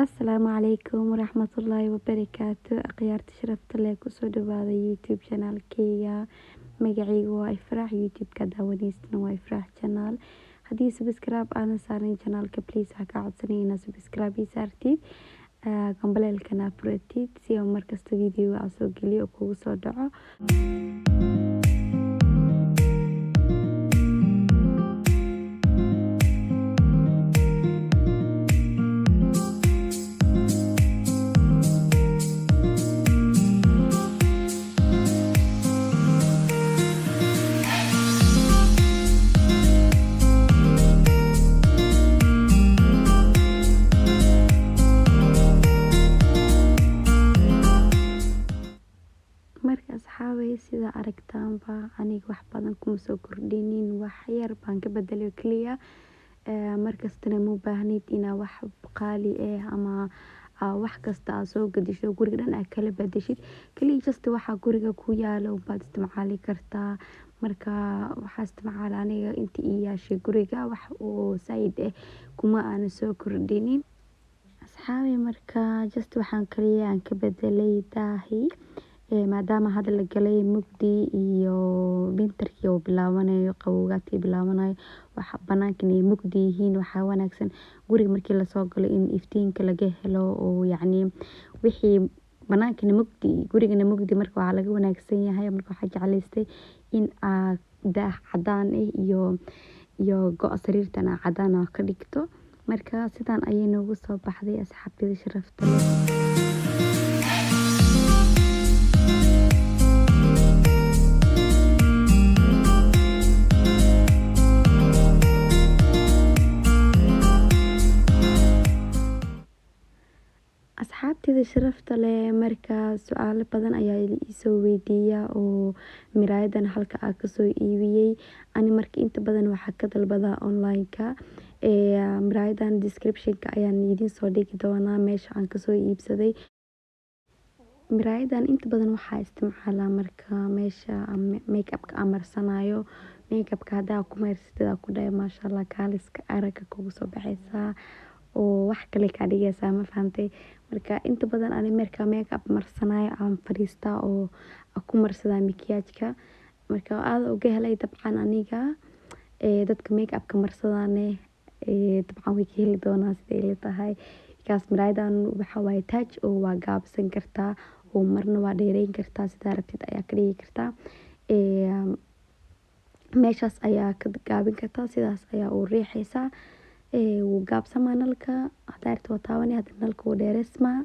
Asalaamu calaykum waraxmatullaahi wabarakaatu. Akhyaarta sharafta leh kusoo dhawaada YouTube channelkeyga. Magacaygu waa Ifraax, YouTube-ka daawadiisana waa Ifraax channel. Haddii subscribe aanan saarin channelka, please waxaa ka codsanaya inaad subscribe ii saartid, gambaleelkana furatid si oo markasta video aan soo geliyo oo kugu soo dhaco. Marka asxaabay sida aragtaanba aniga wax badan kuma soo kordhinin, wax yar baan ka bedelay kaliya. Markastana ma baahnid inaa wax qaali ama wax kasta aad soo gadisho guriga dhan aad kala bedeshid. Kaliya just waxa guriga ku yaalo baad isticmaali kartaa. Marka waxaa isticmaala aniga intii ii yaashay guriga wax oo saaid kuma aan soo kordhinin. Asxaabay marka just waxaan kaliya aan ka bedelay daahi, maadaama hadda la galay mugdi iyo winterkii oo bilaabanayo, qabowgaadkii bilaabanayo, waxa banaankan ay mugdi yihiin. Waxaa wanaagsan guriga markii la soo galo in iftiinka laga helo oo wixii banaankan mugdi gurigana mugdi, marka waxaa laga wanaagsan yahay. Marka waxaa jeclaystay in daah cadaan iyo go' sariirtana cadaan ka dhigto. Marka sidaan ayay noogu soo baxday asxaabtayda sharafta leh. Asxaabtayda sharafta leh, marka su'aalo badan ayaa ii soo weydiiya oo miraayadan halka aan kasoo iibiyay. Ani marka inta badan waxaa ka dalbadaa online-ka. Miraayadan description-ka ayaan idin soo dhigi doonaa meesha aan kasoo iibsaday. Miraayadan inta badan waxaa isticmaalaa marka meesha make-up-ka aan marsanayo. Make-up-ka haddaa ku marsatid ku dhahay maashaAllah, kaaliska aragga kugu soo baxaysaa oo wax kale ka dhigaysaa, ma fahantay? Marka inta badan ani marka make-up marsanayo aan fariistaa oo ku marsadaa makiyaajka. Marka aad uga helay dabcan aniga dadka make-up-ka marsadaan dabcan way ka heli doonaan sida ay tahay. Kaas miraayadan waxa waaye touch oo waa gaabsan kartaa oo marna waa dheereyn kartaa, sida rabtid ayaa ka dhigi kartaa. Meeshaas ayaa ka gaabin kartaa, sidaas ayaa u riixaysaa. Wuu gaabsamaa nalka, haddaa rabtid waa taabanaya, hadda nalka wuu dheereysmaa.